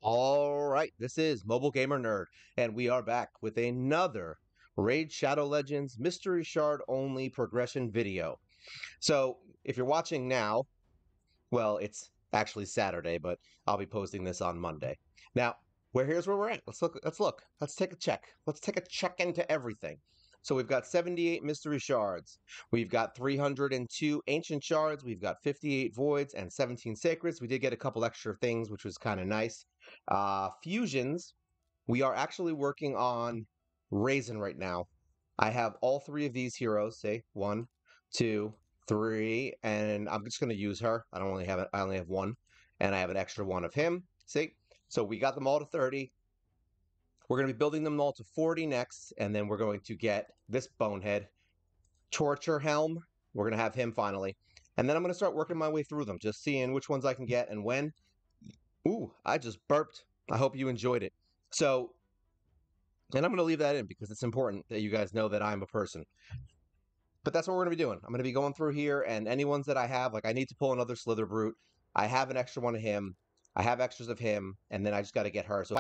All right, this is Mobile Gamer Nerd, and we are back with another Raid Shadow Legends Mystery Shard only progression video. So, if you're watching now, well, it's actually Saturday, but I'll be posting this on Monday. Now, here's where we're at. Let's look. Let's take a check. Let's take a check into everything. So we've got 78 mystery shards. We've got 302 ancient shards. We've got 58 voids and 17 sacreds. We did get a couple extra things, which was kind of nice. Fusions. We are actually working on Raisin right now. I have all three of these heroes. Say one, two, three, and I'm just going to use her. I don't only have it. I only have one, and I have an extra one of him. See, so we got them all to 30. We're going to be building them all to 40 next, and then we're going to get this bonehead Torture Helm. We're going to have him finally, and then I'm going to start working my way through them, just seeing which ones I can get and when. Ooh, I just burped. I hope you enjoyed it. So, and I'm going to leave that in because it's important that you guys know that I'm a person. But that's what we're going to be doing. I'm going to be going through here, and any ones that I have, like I need to pull another Slither Brute. I have an extra one of him. I have extras of him, and then I just got to get her. So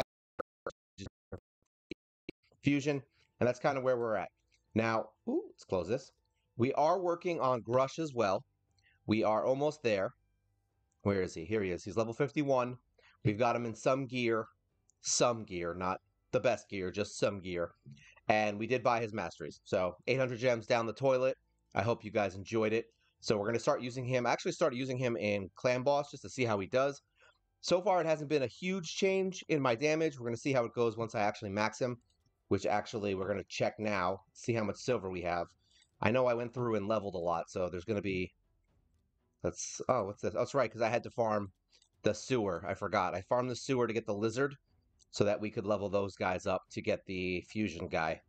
fusion, and that's kind of where we're at. Now, let's close this. We are working on Grush as well. We are almost there. Where is he? Here he is. He's level 51. We've got him in some gear, not the best gear, just some gear. And we did buy his masteries. So 800 gems down the toilet. I hope you guys enjoyed it. So we're going to start using him. I actually started using him in Clan Boss just to see how he does. So far, it hasn't been a huge change in my damage. We're going to see how it goes once I actually max him, which actually we're going to check now, see how much silver we have. I know I went through and leveled a lot, so there's going to be... oh, what's this? Oh, that's right, because I had to farm the sewer. I forgot. I farmed the sewer to get the lizard so that we could level those guys up to get the fusion guy.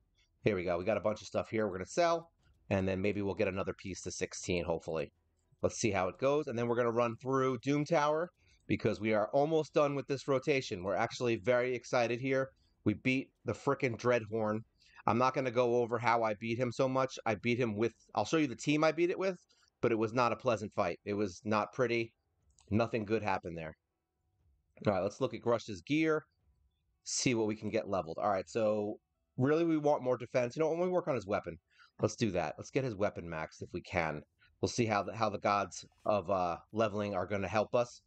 Here we go. We got a bunch of stuff here we're going to sell, and then maybe we'll get another piece to 16, hopefully. Let's see how it goes, and then we're going to run through Doom Tower because we are almost done with this rotation. We're actually very excited here. We beat the frickin' Dreadhorn. I'm not going to go over how I beat him so much. I beat him with... I'll show you the team I beat it with, but it was not a pleasant fight. It was not pretty. Nothing good happened there. All right, let's look at Grush's gear, see what we can get leveled. All right, so really we want more defense. You know, when we work on his weapon, let's do that. Let's get his weapon maxed if we can. We'll see how the gods of leveling are going to help us.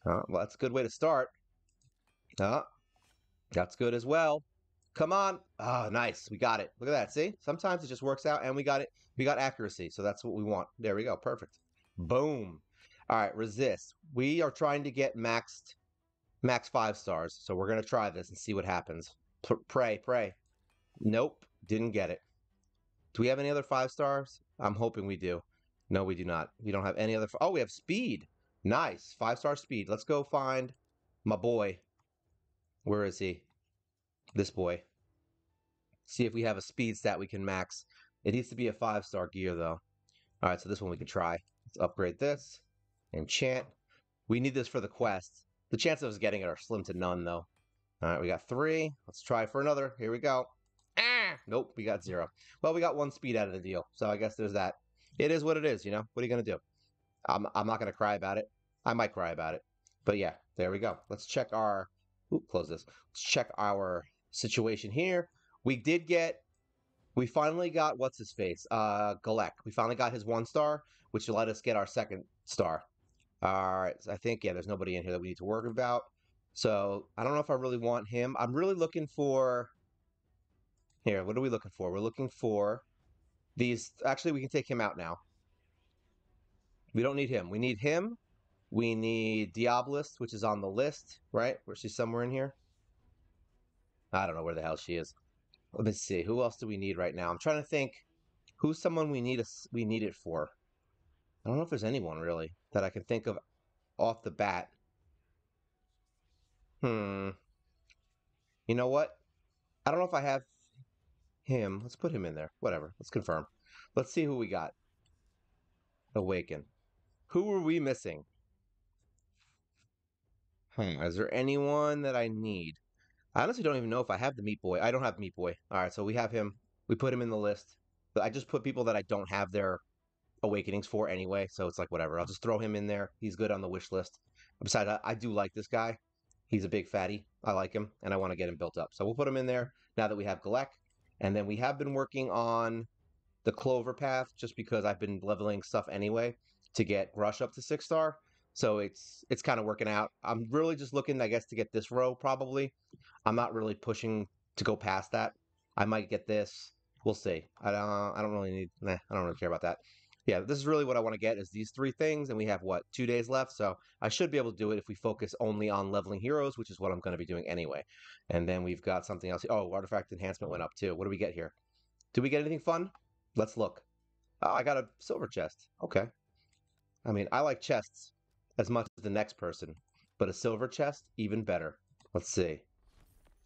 Well, that's a good way to start. That's good as well. Come on. Oh, nice. We got it. Look at that. See? Sometimes it just works out, and we got it. We got accuracy, so that's what we want. There we go. Perfect. Boom. All right, resist. We are trying to get max 5 stars, so we're going to try this and see what happens. Pray. Nope, didn't get it. Do we have any other 5 stars? I'm hoping we do. No, we do not. We don't have any other... Oh, we have speed. Nice. 5-star speed. Let's go find my boy. Where is he? This boy. See if we have a speed stat we can max. It needs to be a 5-star gear, though. All right, so this one we can try. Let's upgrade this. Enchant. We need this for the quest. The chances of us getting it are slim to none, though. All right, we got 3. Let's try for another. Here we go. Nope, we got 0. Well, we got 1 speed out of the deal, so I guess there's that. It is what it is, you know? What are you going to do? I'm not going to cry about it. I might cry about it. But yeah, there we go. Let's check our... close this. Let's check our situation here. We finally got, what's his face? Galek. We finally got his 1 star, which let us get our 2nd star. All right, so I think, yeah, there's nobody in here that we need to worry about. So I don't know if I really want him. I'm really looking for... Here, what are we looking for? We're looking for these... Actually, we can take him out now. We don't need him. We need him. We need Diabolist, which is on the list, right? Where she's somewhere in here. I don't know where the hell she is. Let me see. Who else do we need right now? I'm trying to think who's someone we need it for. I don't know if there's anyone really that I can think of off the bat. You know what? I don't know if I have him. Let's put him in there. Whatever. Let's confirm. Let's see who we got. Awaken. Who are we missing? Is there anyone that I need? I honestly don't even know if I have the Meat Boy. I don't have Meat Boy. All right, so we have him. We put him in the list. But I just put people that I don't have their awakenings for anyway, so it's like whatever. I'll just throw him in there. He's good on the wish list. Besides, I do like this guy. He's a big fatty. I like him, and I want to get him built up. So we'll put him in there now that we have Galek. And then we have been working on the Clover path just because I've been leveling stuff anyway to get Rush up to 6-star. So it's kind of working out. I'm really just looking, I guess, to get this row probably. I'm not really pushing to go past that. I might get this. We'll see. I don't really need. Nah, I don't really care about that. Yeah, this is really what I want to get is these three things, and we have what 2 days left, so I should be able to do it if we focus only on leveling heroes, which is what I'm going to be doing anyway. And then we've got something else. Oh, artifact enhancement went up too. What do we get here? Do we get anything fun? Let's look. Oh, I got a silver chest. Okay. I mean, I like chests as much as the next person, but a silver chest, even better. Let's see.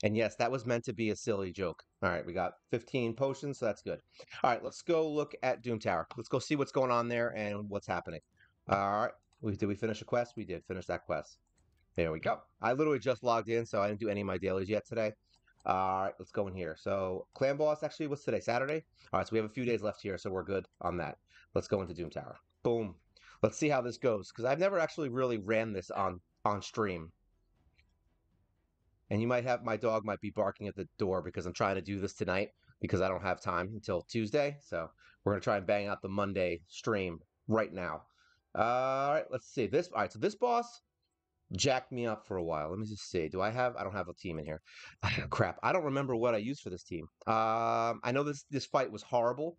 And yes, that was meant to be a silly joke. All right, we got 15 potions, so that's good. All right, let's go look at Doom Tower. Let's go see what's going on there and what's happening. All right, did we finish a quest? We did finish that quest. There we go. I literally just logged in, so I didn't do any of my dailies yet today. All right, let's go in here. So clan boss, actually, what's today? Saturday? All right, so we have a few days left here, so we're good on that. Let's go into Doom Tower. Boom. Let's see how this goes, because I've never actually really ran this on stream. And you might have my dog might be barking at the door because I'm trying to do this tonight because I don't have time until Tuesday. So we're gonna try and bang out the Monday stream right now. All right, let's see this. All right, so this boss jacked me up for a while. Let me just see. Do I have? I don't have a team in here. Crap. I don't remember what I used for this team. I know this fight was horrible,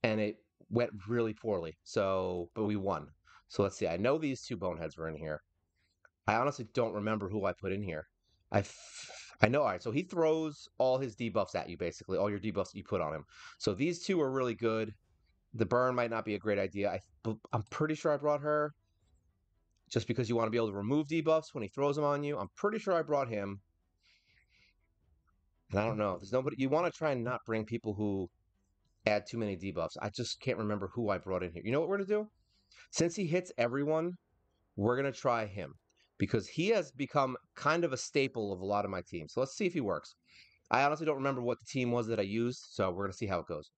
and it went really poorly. So, but we won. So let's see. I know these two boneheads were in here. I honestly don't remember who I put in here. I know. All right, so he throws all his debuffs at you, basically, all your debuffs that you put on him. So these two are really good. The burn might not be a great idea. I'm pretty sure I brought her just because you want to be able to remove debuffs when he throws them on you. I'm pretty sure I brought him. And I don't know. There's nobody. You want to try and not bring people who add too many debuffs. I just can't remember who I brought in here. You know what we're going to do? Since he hits everyone, we're going to try him because he has become kind of a staple of a lot of my teams. So let's see if he works. I honestly don't remember what the team was that I used, so we're going to see how it goes.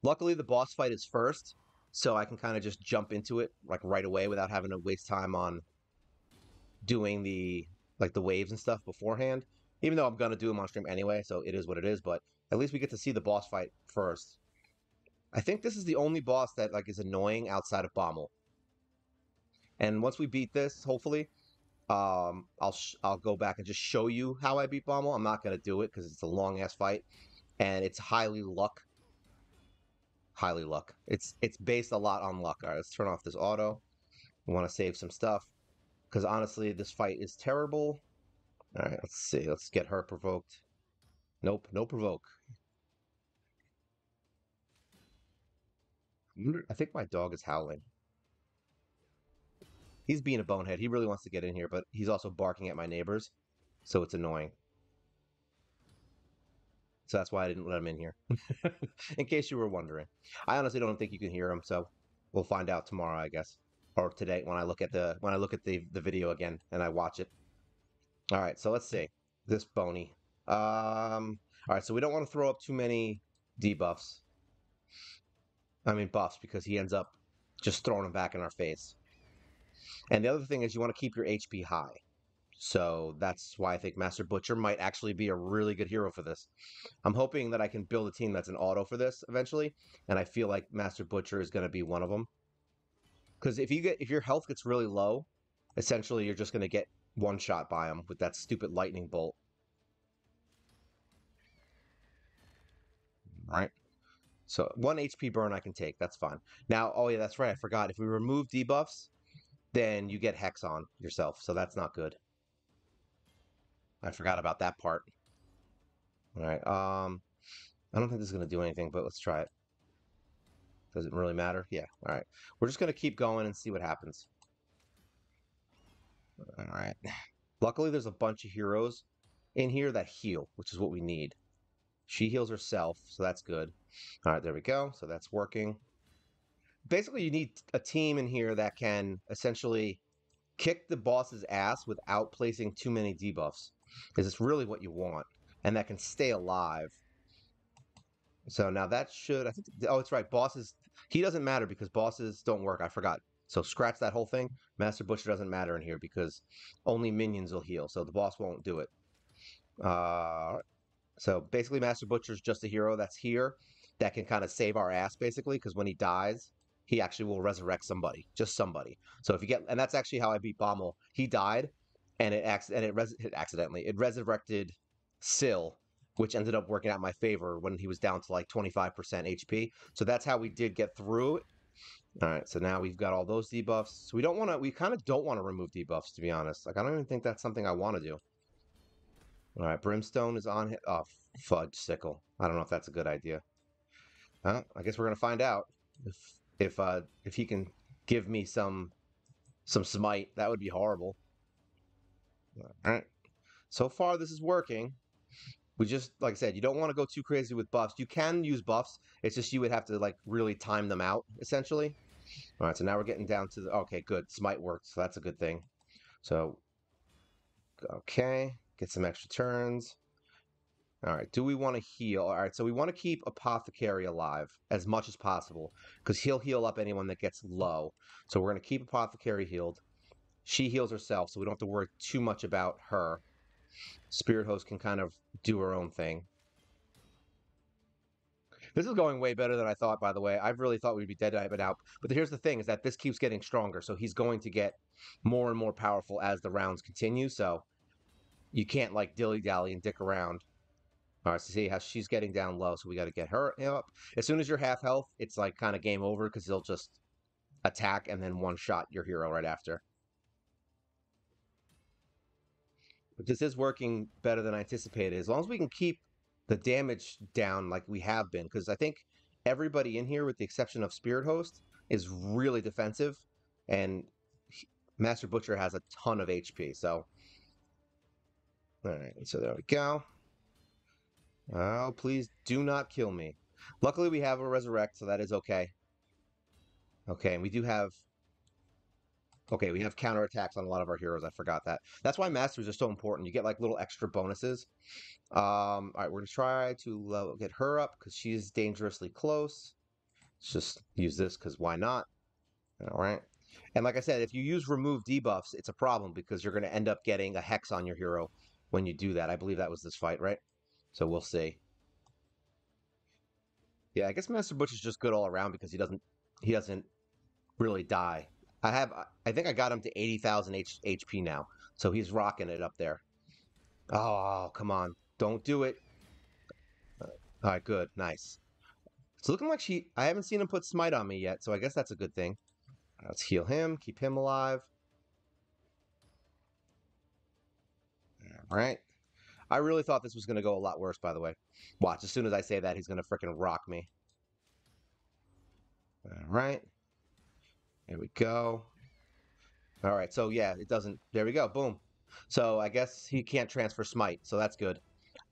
Luckily, the boss fight is first, so I can kind of just jump into it like right away without having to waste time on doing the waves and stuff beforehand. Even though I'm going to do them on stream anyway, so it is what it is, but at least we get to see the boss fight first. I think this is the only boss that is annoying outside of Bommel. And once we beat this, hopefully, I'll go back and just show you how I beat Bommel. I'm not gonna do it because it's a long ass fight, and it's highly luck. Highly luck. It's based a lot on luck. All right, let's turn off this auto. We want to save some stuff because honestly, this fight is terrible. All right, let's see. Let's get her provoked. Nope, no provoke. I think my dog is howling. He's being a bonehead. He really wants to get in here, but he's also barking at my neighbors, so it's annoying. So that's why I didn't let him in here. In case you were wondering. I honestly don't think you can hear him, so we'll find out tomorrow, I guess. Or today when I look at the video again and I watch it. All right, so let's see. This bony. All right, so we don't want to throw up too many debuffs. I mean buffs, because he ends up just throwing them back in our face. And the other thing is you want to keep your HP high. So that's why I think Master Butcher might actually be a really good hero for this. I'm hoping that I can build a team that's an auto for this eventually, and I feel like Master Butcher is going to be one of them. Because if your health gets really low, essentially you're just going to get one shot by him with that stupid lightning bolt. All right. So 1 HP burn I can take. That's fine. Now, oh yeah, that's right. I forgot. If we remove debuffs, then you get Hex on yourself. So that's not good. I forgot about that part. All right. I don't think this is going to do anything, but let's try it. Does it really matter? Yeah. All right. We're just going to keep going and see what happens. All right. Luckily, there's a bunch of heroes in here that heal, which is what we need. She heals herself, so that's good. All right, there we go. So that's working. Basically, you need a team in here that can essentially kick the boss's ass without placing too many debuffs. Because it's really what you want. And that can stay alive. So now that should, I think, oh, it's right. Bosses, he doesn't matter because bosses don't work. I forgot. So scratch that whole thing. Master Butcher doesn't matter in here because only minions will heal, so the boss won't do it. So basically, Master Butcher's just a hero that's here that can kind of save our ass, basically, because when he dies, he actually will resurrect somebody, just somebody. So if you get, and that's actually how I beat Bommel. He died, and it accidentally it resurrected Syl, which ended up working out in my favor when he was down to like 25% HP. So that's how we did get through it. All right, so now we've got all those debuffs. So we don't want to, we kind of don't want to remove debuffs, to be honest. Like I don't even think that's something I want to do. All right, Brimstone is on. Oh, fudge sickle. I don't know if that's a good idea. I guess we're gonna find out if he can give me some smite. That would be horrible. All right. So far, this is working. We just, like I said, you don't want to go too crazy with buffs. You can use buffs. It's just you would have to like really time them out, essentially. All right. So now we're getting down to the. Okay, good. Smite worked, so that's a good thing. So okay, get some extra turns. All right. Do we want to heal? All right. So we want to keep Apothecary alive as much as possible because he'll heal up anyone that gets low. So we're going to keep Apothecary healed. She heals herself, so we don't have to worry too much about her. Spirit Host can kind of do her own thing. This is going way better than I thought, by the way. I really thought we'd be dead by now. But here's the thing, is that this keeps getting stronger. So he's going to get more and more powerful as the rounds continue. So you can't like dilly-dally and dick around. All right, so see how she's getting down low, so we got to get her up. As soon as you're half health, it's like kind of game over because they'll just attack and then one shot your hero right after. But this is working better than I anticipated. As long as we can keep the damage down like we have been, because I think everybody in here, with the exception of Spirit Host, is really defensive, and Master Butcher has a ton of HP. So, all right, so there we go. Oh, please do not kill me. Luckily, we have a resurrect, so that is okay. Okay, and we do have. Okay, we have counterattacks on a lot of our heroes. I forgot that. That's why masters are so important. You get like little extra bonuses. All right, we're gonna try to get her up because she's dangerously close. Let's just use this because why not? All right. And like I said, if you use remove debuffs, it's a problem because you're gonna end up getting a hex on your hero when you do that. I believe that was this fight, right? So we'll see. Yeah, I guess Master Butcher's just good all around because he doesn't really die. I think I got him to 80,000 HP now, so he's rocking it up there. Oh, come on, don't do it. All right, good, nice. It's looking like I haven't seen him put smite on me yet, so I guess that's a good thing. Let's heal him, keep him alive. All right. I really thought this was going to go a lot worse, by the way. Watch, as soon as I say that, he's going to freaking rock me. All right. Here we go. All right, so yeah, it doesn't. There we go. Boom. So I guess he can't transfer smite, so that's good.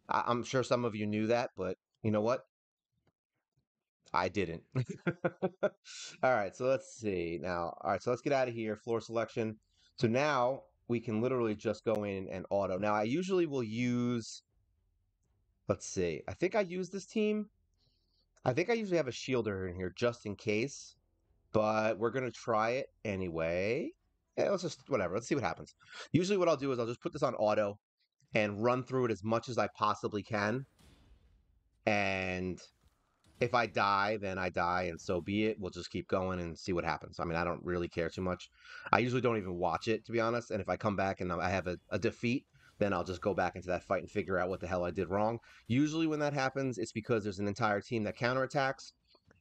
I'm sure some of you knew that, but you know what? I didn't. All right, so let's see now. All right, so let's get out of here. Floor selection. So now we can literally just go in and auto. Now I usually will use. Let's see. I think I use this team. I think I usually have a shielder in here just in case, but we're gonna try it anyway. Yeah, let's just whatever. Let's see what happens. Usually, what I'll do is I'll just put this on auto and run through it as much as I possibly can. And if I die, then I die, and so be it. We'll just keep going and see what happens. I mean, I don't really care too much. I usually don't even watch it, to be honest. And if I come back and I have a defeat, then I'll just go back into that fight and figure out what the hell I did wrong. Usually, when that happens, it's because there's an entire team that counterattacks.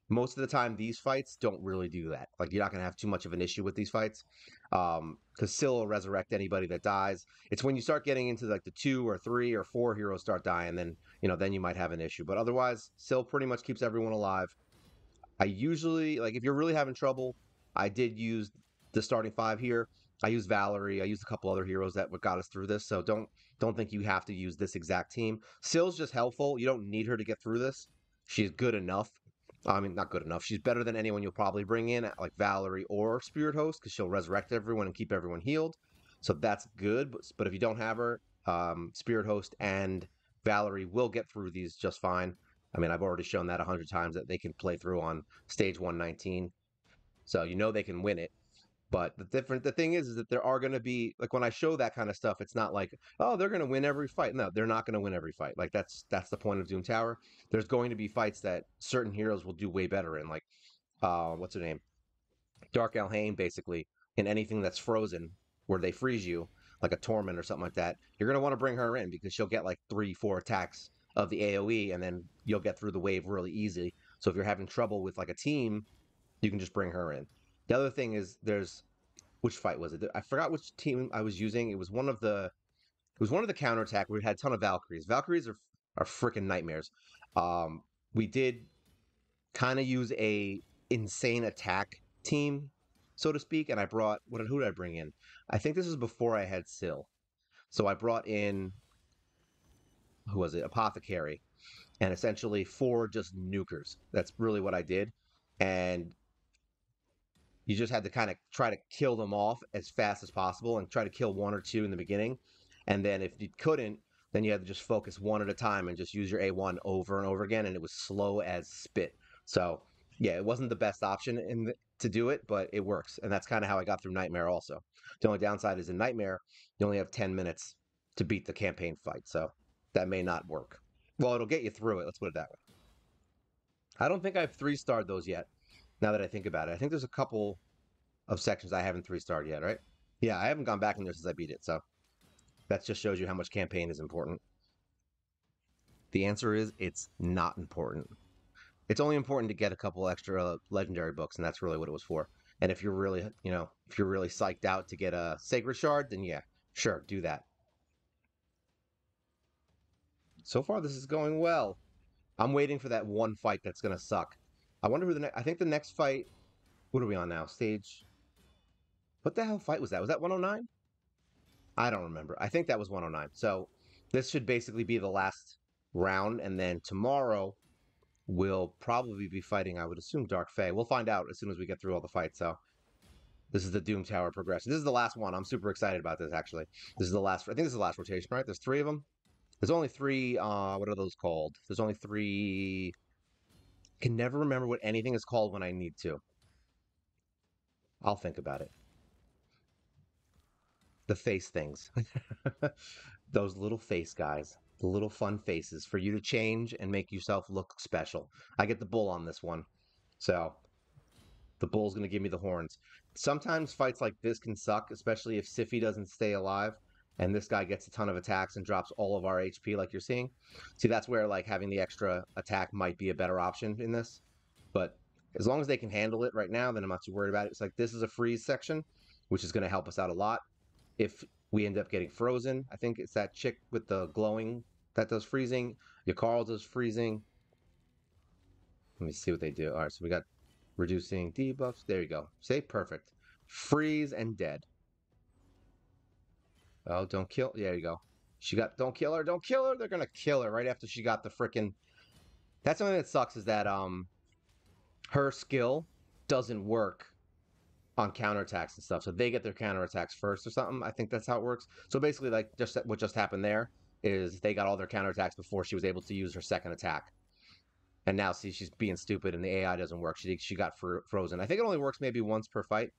Most of the time, these fights don't really do that. Like, you're not going to have too much of an issue with these fights because Syl will resurrect anybody that dies. It's when you start getting into like the 2 or 3 or 4 heroes start dying, then you might have an issue. But otherwise, Syl pretty much keeps everyone alive. I usually, like, if you're really having trouble, I did use the starting 5 here. I used Valerie. I used a couple other heroes that got us through this. So don't think you have to use this exact team. Syl's just helpful. You don't need her to get through this. She's good enough. I mean, not good enough. She's better than anyone you'll probably bring in, like Valerie or Spirit Host, because she'll resurrect everyone and keep everyone healed. So that's good. But if you don't have her, Spirit Host and Valerie will get through these just fine. I mean, I've already shown that 100 times that they can play through on stage 119. So you know they can win it. But the thing is that there are going to be like when I show that kind of stuff, it's not like, oh, they're going to win every fight. No, they're not going to win every fight. Like that's the point of Doom Tower. There's going to be fights that certain heroes will do way better in. Like what's her name? Dark Alhaine, basically, in anything that's frozen, where they freeze you, like a Torment or something like that, you're going to want to bring her in because she'll get like 3, 4 attacks of the AoE, and then you'll get through the wave really easy. So if you're having trouble with like a team, you can just bring her in. The other thing is there's which fight was it? I forgot which team I was using. It was one of the counterattack where we had a ton of Valkyries. Valkyries are freaking nightmares. Um, we did kind of use a insane attack team, so to speak, and I brought who did I bring in? I think this was before I had Syl. So I brought in who was it? Apothecary, and essentially 4 just nukers. That's really what I did. And you just had to kind of try to kill them off as fast as possible and try to kill 1 or 2 in the beginning. And then if you couldn't, then you had to just focus 1 at a time and just use your A1 over and over again. And it was slow as spit. So yeah, it wasn't the best option to do it, but it works. And that's kind of how I got through Nightmare also. The only downside is in Nightmare, you only have 10 minutes to beat the campaign fight. So that may not work. Well, it'll get you through it. Let's put it that way. I don't think I've 3-starred those yet. Now that I think about it, I think there's a couple of sections I haven't 3-starred yet, right? Yeah, I haven't gone back in there since I beat it, so that just shows you how much campaign is important. The answer is it's not important. It's only important to get a couple extra legendary books, and that's really what it was for. And if you're really, if you're really psyched out to get a sacred shard, then yeah, sure, do that. So far, this is going well. I'm waiting for that one fight that's gonna suck. I wonder who the next. I think the next fight. What are we on now? Stage. What the hell fight was that? Was that 109? I don't remember. I think that was 109. So this should basically be the last round, and then tomorrow we'll probably be fighting, I would assume, Dark Fae. We'll find out as soon as we get through all the fights. So this is the Doom Tower progression. This is the last one. I'm super excited about this, actually. This is the last, I think this is the last rotation, right? There's 3 of them. There's only 3, what are those called? There's only 3, I can never remember what anything is called when I need to. I'll think about it. The face things. Those little face guys, the little fun faces for you to change and make yourself look special. I get the bull on this one. So the bull's going to give me the horns. Sometimes fights like this can suck, especially if Sify doesn't stay alive and this guy gets a ton of attacks and drops all of our HP like you're seeing. See, that's where like having the extra attack might be a better option in this. But as long as they can handle it right now, then I'm not too worried about it. It's like this is a freeze section, which is going to help us out a lot. If we end up getting frozen, I think it's that chick with the glowing that does freezing. Yakarl does freezing. Let me see what they do. All right, so we got reducing debuffs. There you go. Say perfect. Freeze and dead. Oh, don't kill. There you go. She got. Don't kill her. Don't kill her. They're gonna kill her right after she got the freaking. That's something that sucks is that her skill doesn't work on counterattacks and stuff. So they get their counterattacks first or something. I think that's how it works. So basically, like just what just happened there is they got all their counterattacks before she was able to use her second attack. And now see she's being stupid and the AI doesn't work. She got frozen. I think it only works maybe once per fight.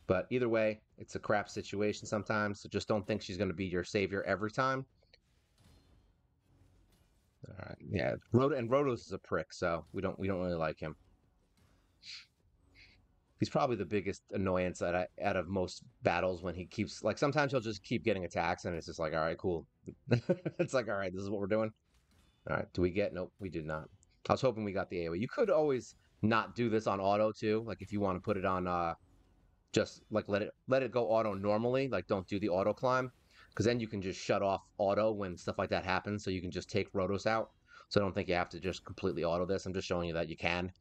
But either way, it's a crap situation sometimes. So just don't think she's going to be your savior every time. All right, yeah. Rhodos is a prick, so we don't really like him. He's probably the biggest annoyance out of most battles when he keeps like sometimes he'll just keep getting attacks and it's just like all right cool. It's like all right this is what we're doing. All right, do we get? Nope, we did not. I was hoping we got the AoE. You could always not do this on auto too, like if you want to put it on just like let it go auto normally, like don't do the auto climb because then you can just shut off auto when stuff like that happens, so you can just take Rhodos out. So I don't think you have to just completely auto this. I'm just showing you that you can.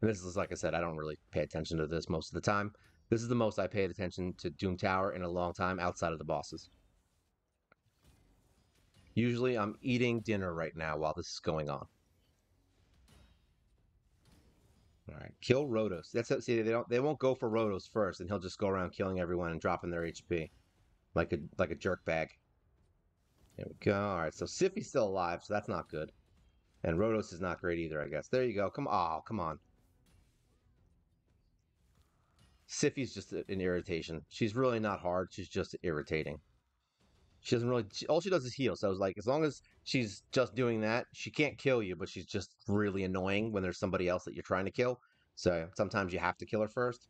And this is, like I said, I don't really pay attention to this most of the time. This is the most I paid attention to Doom Tower in a long time outside of the bosses. Usually I'm eating dinner right now while this is going on. All right, kill Rhodos. That's it. See, they won't go for Rhodos first, and he'll just go around killing everyone and dropping their HP like a jerk bag. There we go. All right, so Sify's still alive, so that's not good. And Rhodos is not great either, I guess. There you go. Come on. Siffi's just an irritation. She's really not hard. She's just irritating. She doesn't really. All she does is heal. So it's like as long as she's just doing that, she can't kill you, but she's just really annoying when there's somebody else that you're trying to kill. So sometimes you have to kill her first.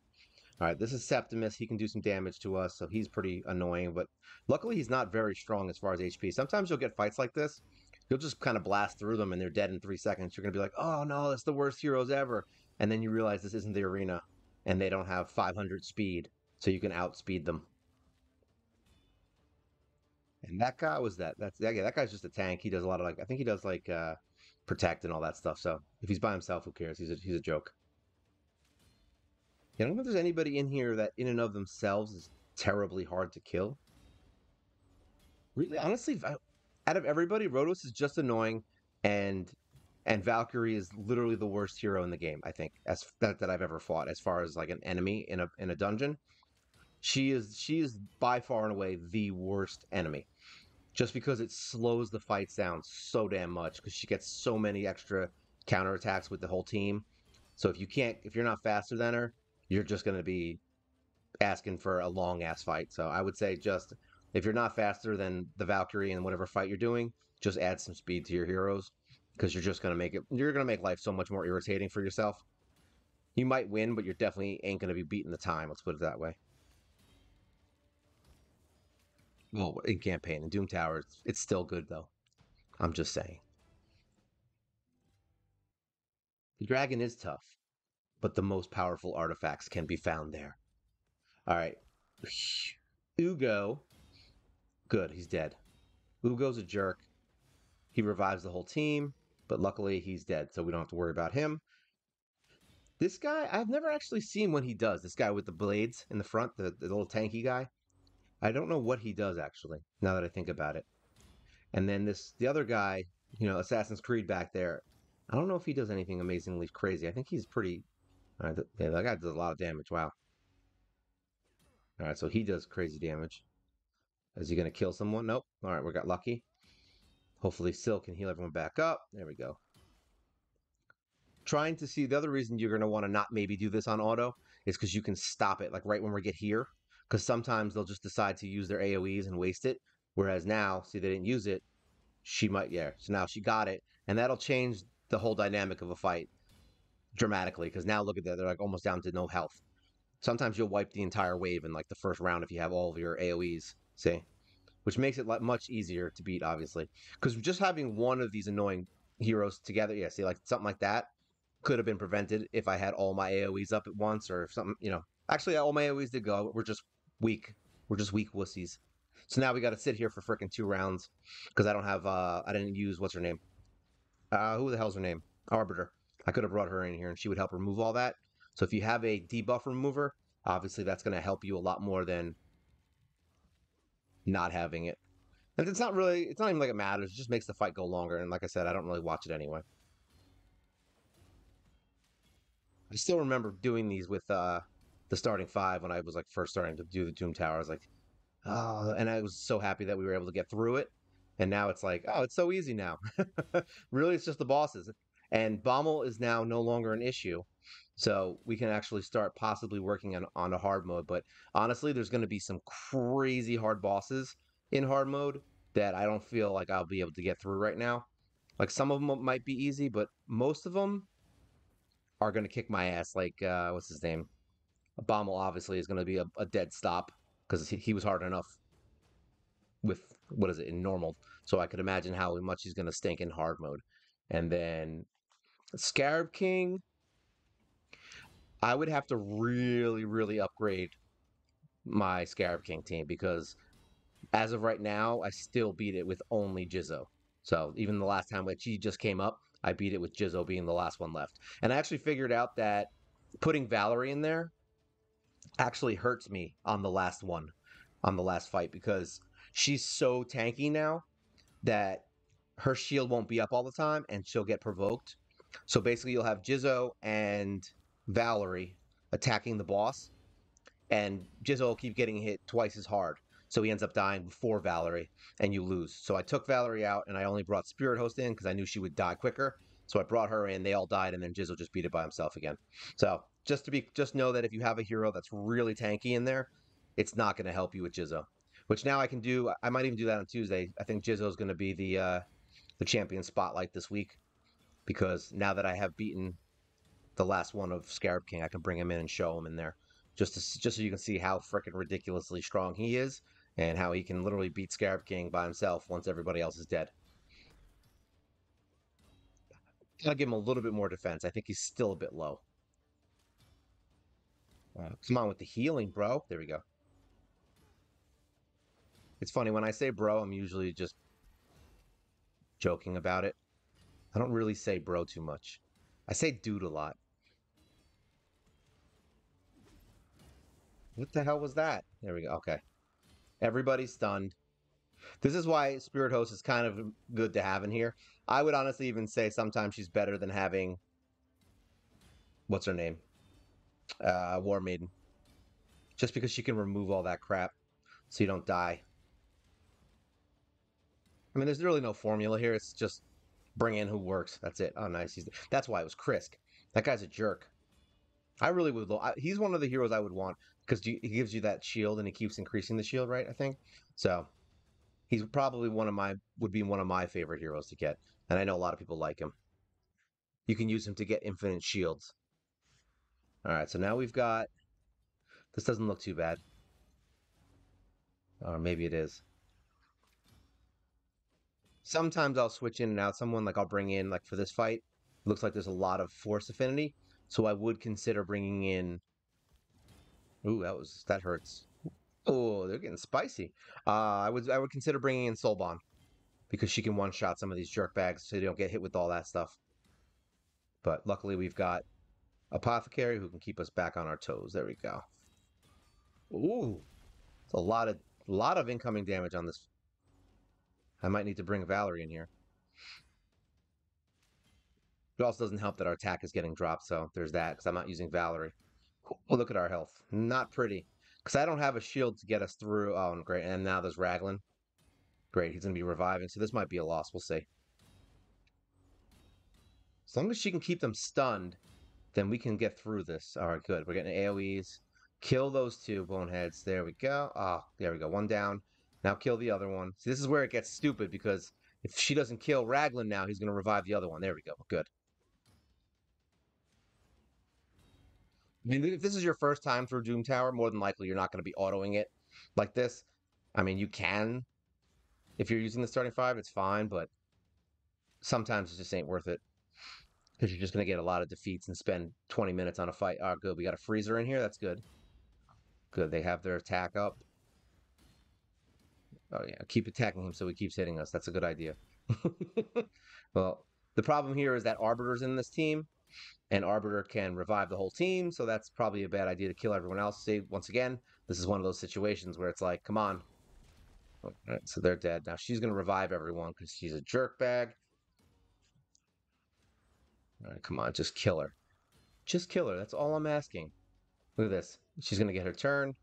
All right, this is Septimus. He can do some damage to us, so he's pretty annoying. But luckily, he's not very strong as far as HP. Sometimes you'll get fights like this. You'll just kind of blast through them, and they're dead in 3 seconds. You're gonna be like, "Oh no, that's the worst heroes ever," and then you realize this isn't the arena, and they don't have 500 speed, so you can outspeed them. And that guy was that. That's yeah, that guy's just a tank. He does a lot of like I think he does like protect and all that stuff. So if he's by himself, who cares? He's a joke. I don't know if there's anybody in here that in and of themselves is terribly hard to kill. Really, honestly, out of everybody, Rhodos is just annoying, and Valkyrie is literally the worst hero in the game. I think as that I've ever fought as far as like an enemy in a dungeon. She is by far and away the worst enemy. Just because it slows the fights down so damn much because she gets so many extra counterattacks with the whole team. So if you're not faster than her, you're just going to be asking for a long ass fight. So I would say just if you're not faster than the Valkyrie in whatever fight you're doing, just add some speed to your heroes because you're going to make life so much more irritating for yourself. You might win, but you're definitely ain't going to be beating the time. Let's put it that way. Well, in campaign in Doom Tower, it's still good though. I'm just saying. The dragon is tough, but the most powerful artifacts can be found there. All right. Ugo. Good, he's dead. Ugo's a jerk. He revives the whole team, but luckily he's dead, so we don't have to worry about him. This guy, I've never actually seen what he does. This guy with the blades in the front, the little tanky guy. I don't know what he does actually, now that I think about it. And then the other guy, Assassin's Creed back there. I don't know if he does anything amazingly crazy. I think he's pretty. Yeah, that guy does a lot of damage. Wow. All right, so he does crazy damage. Is he gonna kill someone? Nope. All right, we got lucky. Hopefully, Sil can heal everyone back up. There we go. Trying to see the other reason you're gonna want to not maybe do this on auto is because you can stop it like right when we get here. Because sometimes they'll just decide to use their AOE's and waste it. Whereas now, see, they didn't use it. She might, yeah. So now she got it, and that'll change the whole dynamic of a fight dramatically. Because now look at that, they're like almost down to no health. Sometimes you'll wipe the entire wave in like the first round if you have all of your AOE's. See, which makes it much easier to beat, obviously. Because just having one of these annoying heroes together, yeah, see, like something like that could have been prevented if I had all my AOE's up at once or if something. Actually, all my AOE's did go. But we're just weak. We're just weak wussies. So now we got to sit here for freaking 2 rounds because I don't have. I didn't use what's her name. Who the hell's her name? Arbiter. I could have brought her in here and she would help remove all that. So if you have a debuff remover, obviously that's going to help you a lot more than not having it. And it's not even like it matters. It just makes the fight go longer. And like I said, I don't really watch it anyway. I still remember doing these with the starting five when I was like first starting to do the Doom Tower. I was like, oh, and I was so happy that we were able to get through it. And now it's like, oh, it's so easy now. Really, it's just the bosses. And Bommel is now no longer an issue. So we can actually start possibly working on a hard mode. But honestly, there's going to be some crazy hard bosses in hard mode that I don't feel like I'll be able to get through right now. Like some of them might be easy, but most of them are going to kick my ass. Like, what's his name? Bommel obviously is going to be a dead stop because he was hard enough with what is it in normal. So I could imagine how much he's going to stink in hard mode. And then Scarab King, I would have to really, really upgrade my Scarab King team because as of right now, I still beat it with only Jizzo. So even the last time that she just came up, I beat it with Jizzo being the last one left. And I actually figured out that putting Valerie in there actually hurts me on the last one, on the last fight, because she's so tanky now that her shield won't be up all the time and she'll get provoked. So basically, you'll have Jizzo and Valerie attacking the boss, and Jizzo will keep getting hit twice as hard. So he ends up dying before Valerie, and you lose. So I took Valerie out, and I only brought Spirit Host in because I knew she would die quicker. So I brought her in. They all died, and then Jizzle just beat it by himself again. So just know that if you have a hero that's really tanky in there, it's not going to help you with Jizzo. Which now I can do. I might even do that on Tuesday. I think Jizzo is going to be the champion spotlight this week because now that I have beaten the last one of Scarab King, I can bring him in and show him in there, just so you can see how freaking ridiculously strong he is and how he can literally beat Scarab King by himself once everybody else is dead. I'll give him a little bit more defense. I think he's still a bit low. Come on with the healing, bro. There we go. It's funny when I say bro, I'm usually just joking about it. I don't really say bro too much. I say dude a lot. What the hell was that? There we go. Okay. Everybody's stunned. This is why Spirit Host is kind of good to have in here. I would honestly even say sometimes she's better than having what's her name? War Maiden. Just because she can remove all that crap so you don't die. I mean, there's really no formula here. It's just bring in who works. That's it. Oh, nice. That's why it was Krisk. That guy's a jerk. I really would. He's one of the heroes I would want because he gives you that shield and he keeps increasing the shield, right? I think so. He's probably would be one of my favorite heroes to get, and I know a lot of people like him. You can use him to get infinite shields. All right, so now we've got. This doesn't look too bad, or maybe it is. Sometimes I'll switch in and out. Someone like I'll bring in like for this fight. It looks like there's a lot of force affinity, so I would consider bringing in. Ooh, that hurts. Oh, they're getting spicy. I would consider bringing in Soulbon because she can one shot some of these jerk bags so they don't get hit with all that stuff. But luckily we've got Apothecary who can keep us back on our toes. There we go. Ooh, it's a lot of incoming damage on this. I might need to bring Valerie in here. It also doesn't help that our attack is getting dropped, so there's that because I'm not using Valerie. Oh, look at our health. Not pretty. Because I don't have a shield to get us through. Oh, great. And now there's Raglan. Great. He's going to be reviving. So this might be a loss. We'll see. As long as she can keep them stunned, then we can get through this. All right, good. We're getting AoEs. Kill those two boneheads. There we go. Ah, there we go. One down. Now kill the other one. See, this is where it gets stupid because if she doesn't kill Raglan now, he's going to revive the other one. There we go. Good. I mean, if this is your first time through Doom Tower, more than likely you're not going to be autoing it like this. I mean, you can. If you're using the starting five, it's fine, but sometimes it just ain't worth it because you're just going to get a lot of defeats and spend 20 minutes on a fight. Oh, good. We got a freezer in here. That's good. Good. They have their attack up. Oh, yeah. Keep attacking him so he keeps hitting us. That's a good idea. Well, the problem here is that Arbiter's in this team, and Arbiter can revive the whole team, so that's probably a bad idea to kill everyone else. See, once again, this is one of those situations where it's like, come on. All right, so they're dead. Now she's going to revive everyone because she's a jerk bag. All right, come on, just kill her. Just kill her. That's all I'm asking. Look at this. She's going to get her turn.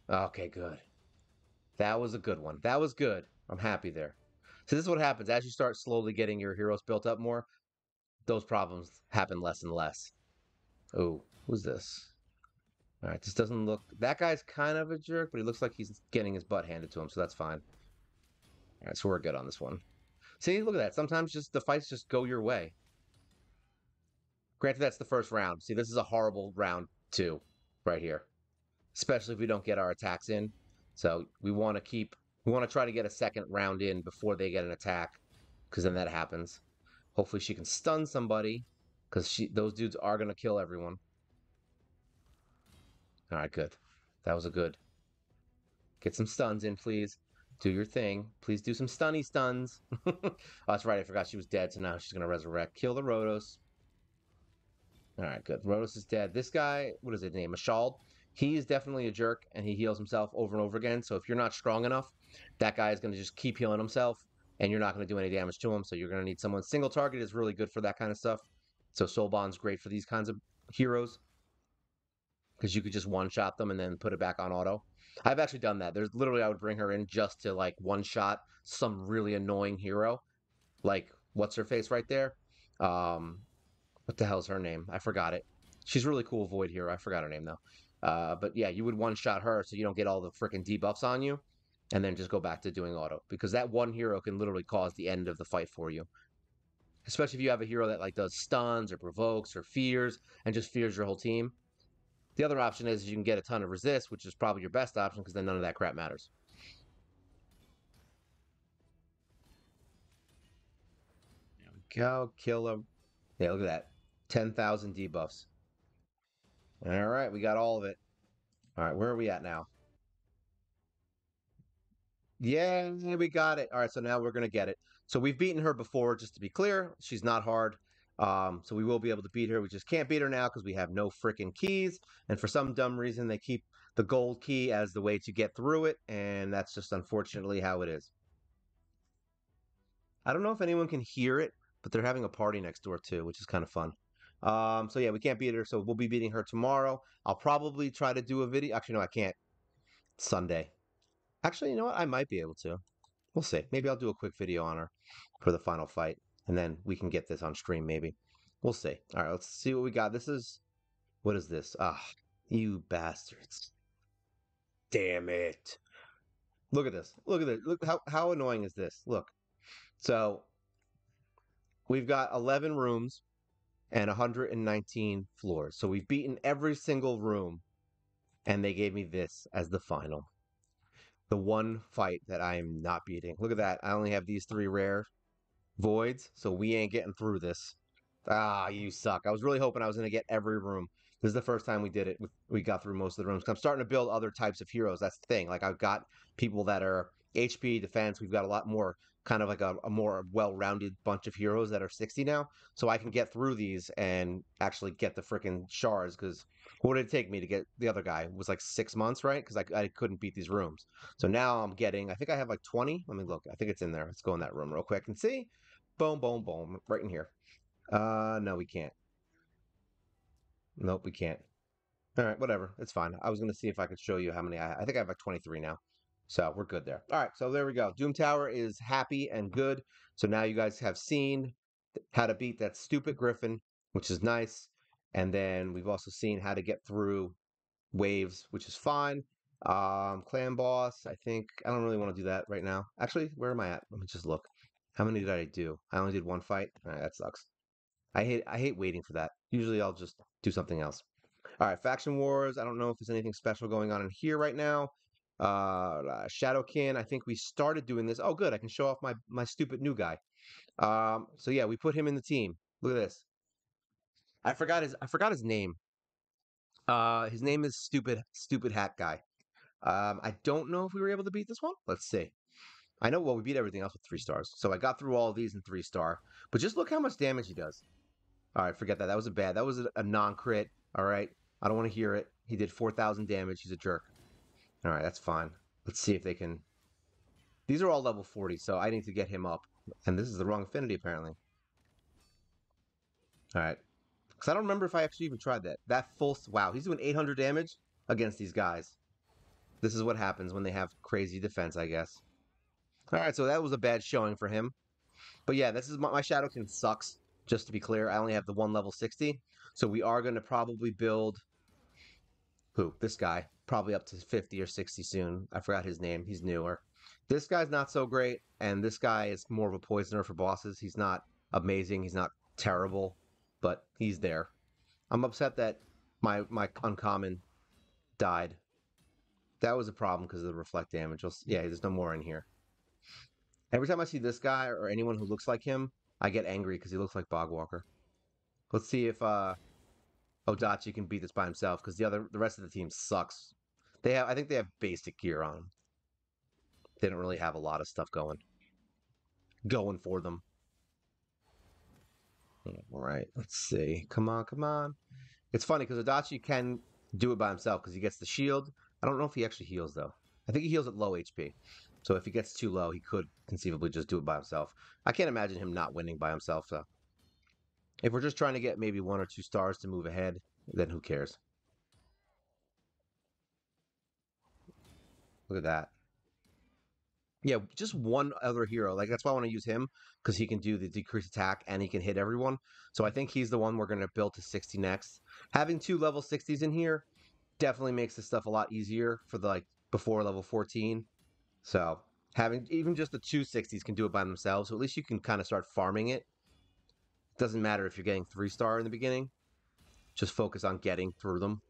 Okay, good. That was a good one. That was good. I'm happy there. So this is what happens. As you start slowly getting your heroes built up more, those problems happen less and less. Oh, who's this? All right, this doesn't look... That guy's kind of a jerk, but he looks like he's getting his butt handed to him, so that's fine. All right, so we're good on this one. See, look at that. Sometimes just the fights just go your way. Granted, that's the first round. See, this is a horrible round, too, right here. Especially if we don't get our attacks in. So we want to try to get a second round in before they get an attack, because then that happens. Hopefully she can stun somebody, because those dudes are going to kill everyone. All right, good. That was a good. Get some stuns in, please. Do your thing. Please do some stunny stuns. Oh, that's right. I forgot she was dead, so now she's going to resurrect. Kill the Rhodos. All right, good. Rhodos is dead. This guy, what is his name? Mashald. He is definitely a jerk, and he heals himself over and over again. So if you're not strong enough, that guy is going to just keep healing himself, and you're not going to do any damage to him. So you're going to need someone. Single target is really good for that kind of stuff. So Soulbon's great for these kinds of heroes because you could just one-shot them and then put it back on auto. I've actually done that. There's literally, I would bring her in just to like one-shot some really annoying hero, like what's her face right there. Um, what the hell's her name? I forgot it. She's really cool Void hero. I forgot her name though. But yeah, you would one shot her so you don't get all the freaking debuffs on you, and then just go back to doing auto because that one hero can literally cause the end of the fight for you. Especially if you have a hero that like does stuns or provokes or fears and just fears your whole team. The other option is you can get a ton of resist, which is probably your best option because then none of that crap matters. There we go. Kill him. Yeah, look at that. 10,000 debuffs. All right, we got all of it. All right, where are we at now? Yeah, we got it. All right, so now we're gonna get it. So we've beaten her before, just to be clear. She's not hard. So we will be able to beat her. We just can't beat her now because we have no freaking keys. And for some dumb reason, they keep the gold key as the way to get through it, and that's just unfortunately how it is. I don't know if anyone can hear it, but they're having a party next door too, which is kind of fun. So yeah, we can't beat her, so we'll be beating her tomorrow. I'll probably try to do a video. Actually, no, I can't. Sunday. Actually, you know what? I might be able to. We'll see. Maybe I'll do a quick video on her for the final fight, and then we can get this on stream. Maybe we'll see. All right, let's see what we got. This is what is this? Ah, you bastards! Damn it! Look at this. Look at this. Look how annoying is this? Look. So we've got 11 rooms and 119 floors. So we've beaten every single room, and they gave me this as the final. The one fight that I am not beating. Look at that. I only have these three rare voids, so we ain't getting through this. Ah, you suck. I was really hoping I was going to get every room. This is the first time we did it. We got through most of the rooms. I'm starting to build other types of heroes. That's the thing. Like I've got people that are HP, defense. We've got a lot more kind of like a more well-rounded bunch of heroes that are 60 now. So I can get through these and actually get the freaking shards. Because what did it take me to get the other guy? It was like 6 months, right? Because I couldn't beat these rooms. So now I'm getting, I think I have like 20. Let me look. I think it's in there. Let's go in that room real quick and see. Boom, boom, boom. Right in here. No, we can't. Nope, we can't. All right, whatever. It's fine. I was going to see if I could show you how many I think I have like 23 now. So we're good there. All right, so there we go. Doom Tower is happy and good. So now you guys have seen how to beat that stupid Griffin, which is nice. And then we've also seen how to get through waves, which is fine. Clan boss, I think I don't really want to do that right now. Actually, where am I at? Let me just look. How many did I do? I only did one fight. All right, that sucks. I hate waiting for that. Usually I'll just do something else. All right, faction wars. I don't know if there's anything special going on in here right now. Shadowkin. I think we started doing this. Oh, good. I can show off my stupid new guy. So yeah, we put him in the team. Look at this. I forgot his name. His name is stupid hat guy. I don't know if we were able to beat this one. Let's see. I know. Well, we beat everything else with 3 stars. So I got through all of these in 3 star. But just look how much damage he does. All right, forget that. That was a bad. That was a non-crit. All right. I don't want to hear it. He did 4,000 damage. He's a jerk. All right, that's fine. Let's see if they can. These are all level 40, so I need to get him up. And this is the wrong affinity, apparently. All right. Because I don't remember if I actually even tried that. That full. Wow, he's doing 800 damage against these guys. This is what happens when they have crazy defense, I guess. All right, so that was a bad showing for him. But yeah, this is my Shadowkin sucks. Just to be clear, I only have the one level 60. So we are going to probably build who? This guy. Probably up to 50 or 60 soon. I forgot his name. He's newer. This guy's not so great, and this guy is more of a poisoner for bosses. He's not amazing. He's not terrible, but he's there. I'm upset that my uncommon died. That was a problem because of the reflect damage. Yeah, there's no more in here. Every time I see this guy or anyone who looks like him, I get angry because he looks like Bogwalker. Let's see if Odachi can beat this by himself because the rest of the team sucks. I think they have basic gear on them. They don't really have a lot of stuff going for them. All right, let's see. Come on, come on. It's funny because Odachi can do it by himself because he gets the shield. I don't know if he actually heals though. I think he heals at low HP. So if he gets too low, he could conceivably just do it by himself. I can't imagine him not winning by himself. So if we're just trying to get maybe 1 or 2 stars to move ahead, then who cares? Look at that. Yeah, just one other hero. Like that's why I want to use him because he can do the decreased attack and he can hit everyone. So I think he's the one we're going to build to 60 next. Having two level 60s in here definitely makes this stuff a lot easier for the like before level 14. So having even just the two 60s can do it by themselves. So at least you can kind of start farming it. Doesn't matter if you're getting 3-star in the beginning. Just focus on getting through them.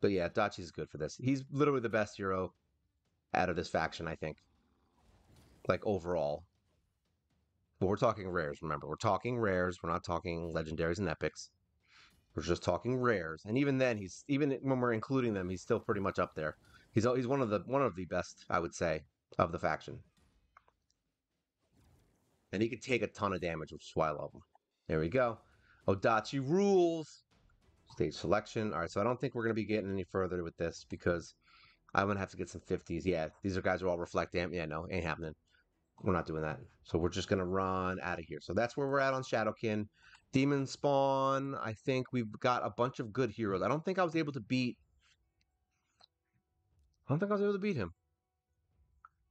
But yeah, Dachi's good for this. He's literally the best hero out of this faction, I think. Like overall. But we're talking rares, remember. We're talking rares. We're not talking legendaries and epics. We're just talking rares. And even then, he's even when we're including them, he's still pretty much up there. He's one of the best, I would say, of the faction. And he could take a ton of damage, which is why I love him. There we go. Odachi rules. Stage selection. All right, so I don't think we're going to be getting any further with this because I'm going to have to get some 50s. Yeah, these are guys who all reflect damage. Yeah, no, ain't happening. We're not doing that. So we're just going to run out of here. So that's where we're at on Shadowkin. Demon Spawn, I think we've got a bunch of good heroes. I don't think I was able to beat... I don't think I was able to beat him.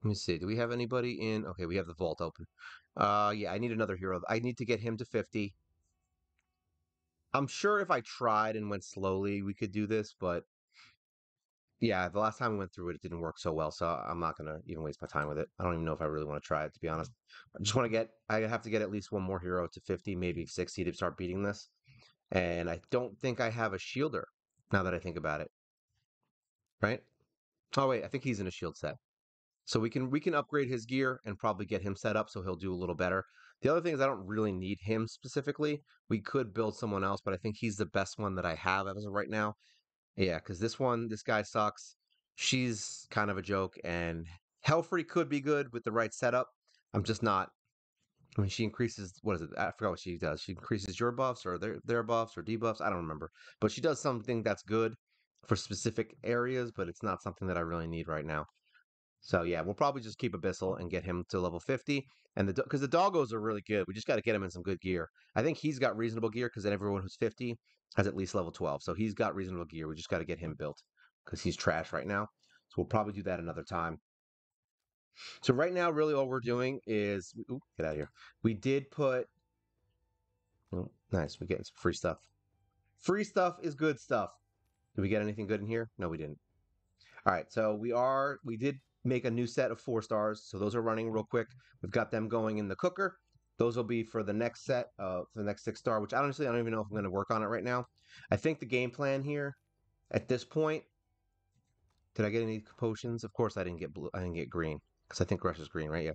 Let me see. Do we have anybody in... Okay, we have the vault open. Yeah, I need another hero. I need to get him to 50. I'm sure if I tried and went slowly, we could do this, but yeah, the last time we went through it, it didn't work so well, so I'm not gonna even waste my time with it. I don't even know if I really want to try it, to be honest. I just want to get, I have to get at least one more hero to 50, maybe 60 to start beating this. And I don't think I have a shielder, now that I think about it, right? Oh wait, I think he's in a shield set. So we can upgrade his gear and probably get him set up so he'll do a little better. The other thing is I don't really need him specifically. We could build someone else, but I think he's the best one that I have as of right now. Yeah, because this guy sucks. She's kind of a joke, and Hellfree could be good with the right setup. I'm just not. I mean, she increases, what is it? I forgot what she does. She increases your buffs or their buffs or debuffs. I don't remember, but she does something that's good for specific areas, but it's not something that I really need right now. So yeah, we'll probably just keep Abyssal and get him to level 50. And because the doggos are really good, we just got to get him in some good gear. I think he's got reasonable gear because then everyone who's 50 has at least level 12. So he's got reasonable gear. We just got to get him built because he's trash right now. So we'll probably do that another time. So right now, really all we're doing is get out of here. We did put nice. We getting some free stuff. Free stuff is good stuff. Did we get anything good in here? No, we didn't. All right, so we did make a new set of 4-stars, so those are running real quick. We've got them going in the cooker. Those will be for the next set, for the next 6-star, which honestly I don't even know if I'm going to work on it right now. I think the game plan here at this point. Did I get any potions? Of course I didn't get blue. I didn't get green because I think Rush is green, right? Yeah,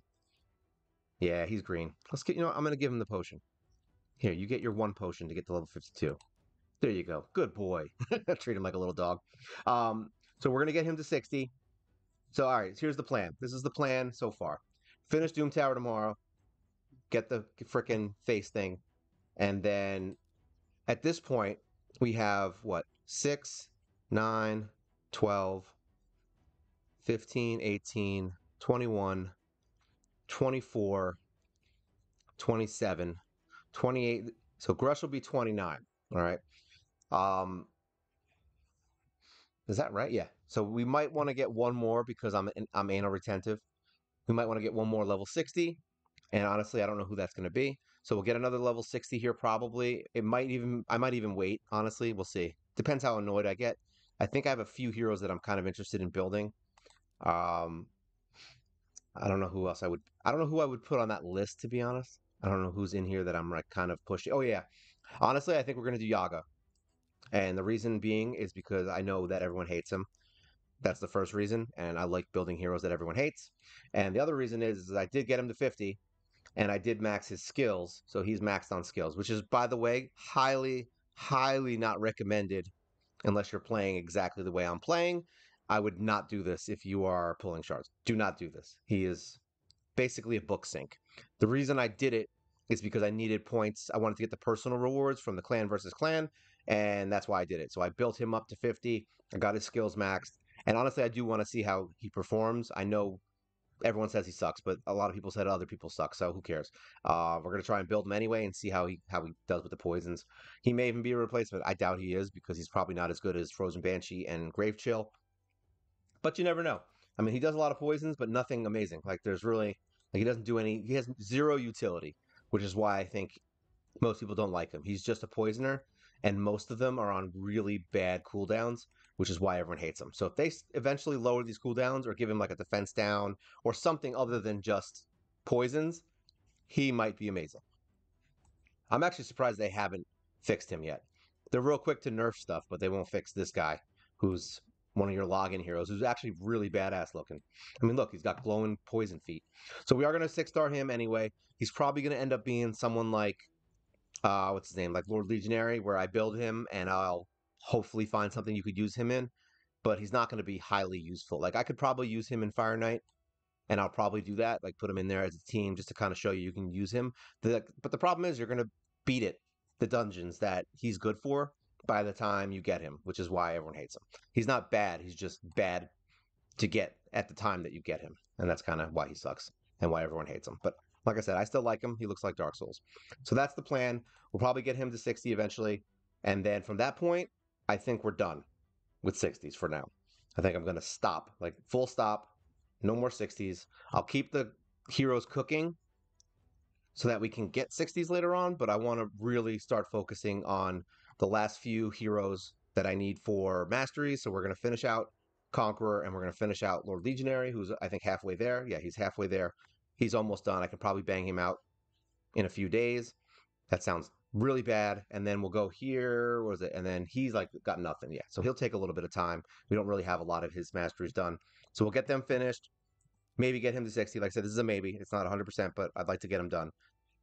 yeah, he's green. Let's get. I'm going to give him the potion. Here, you get your one potion to get to level 52. There you go. Good boy. Treat him like a little dog. So we're going to get him to 60. So, all right, here's the plan. This is the plan so far. Finish Doom Tower tomorrow, get the freaking face thing, and then at this point, we have what? 6, 9, 12, 15, 18, 21, 24, 27, 28. So Grush will be 29. All right. Um, is that right? Yeah. So we might want to get one more because I'm anal retentive. We might want to get one more level 60. And honestly, I don't know who that's going to be. So we'll get another level 60 here probably. I might even wait. Honestly, we'll see. Depends how annoyed I get. I think I have a few heroes that I'm kind of interested in building. Um, I don't know who else I don't know who I would put on that list, to be honest. I don't know who's in here that I'm like kind of pushing. Oh yeah. Honestly, I think we're going to do Yaga. And the reason being is because I know that everyone hates him. That's the first reason. And I like building heroes that everyone hates. And the other reason is I did get him to 50 and I did max his skills. So he's maxed on skills, which is, by the way, highly, highly not recommended unless you're playing exactly the way I'm playing. I would not do this if you are pulling shards. Do not do this. He is basically a book sync. The reason I did it is because I needed points. I wanted to get the personal rewards from the clan versus clan, and that's why I did it. So I built him up to 50. I got his skills maxed. And honestly, I do want to see how he performs. I know everyone says he sucks, but a lot of people said other people suck, so who cares? We're gonna try and build him anyway and see how he does with the poisons. He may even be a replacement. I doubt he is because he's probably not as good as Frozen Banshee and Grave Chill, but you never know. I mean, he does a lot of poisons, but nothing amazing. Like there's really like he doesn't do any. He has zero utility, which is why I think most people don't like him. He's just a poisoner, and most of them are on really bad cooldowns, which is why everyone hates him. So if they eventually lower these cooldowns or give him like a defense down or something other than just poisons, he might be amazing. I'm actually surprised they haven't fixed him yet. They're real quick to nerf stuff, but they won't fix this guy who's one of your login heroes who's actually really badass looking. I mean, look, he's got glowing poison feet. So we are going to 6-star him anyway. He's probably going to end up being someone like what's his name, like Lord Legionary, where I build him and I'll hopefully find something you could use him in, but he's not going to be highly useful. Like I could probably use him in Fire Knight, and I'll probably do that, like put him in there as a team just to kind of show you can use him. But the problem is you're going to beat it, the dungeons that he's good for by the time you get him, which is why everyone hates him. He's not bad, he's just bad to get at the time that you get him, and that's kind of why he sucks and why everyone hates him. But like I said, I still like him. He looks like Dark Souls. So that's the plan. We'll probably get him to 60 eventually, and then from that point, I think we're done with 60s for now. I think I'm going to stop, like full stop, no more 60s. I'll keep the heroes cooking so that we can get 60s later on, but I want to really start focusing on the last few heroes that I need for mastery. So we're going to finish out Conqueror and we're going to finish out Lord Legionary, who's I think halfway there. Yeah, he's halfway there. He's almost done. I can probably bang him out in a few days. That sounds really bad. And then we'll go here. What is it? And then he's like got nothing yet. So he'll take a little bit of time. We don't really have a lot of his masteries done. So we'll get them finished. Maybe get him to 60. Like I said, this is a maybe. It's not 100%, but I'd like to get him done.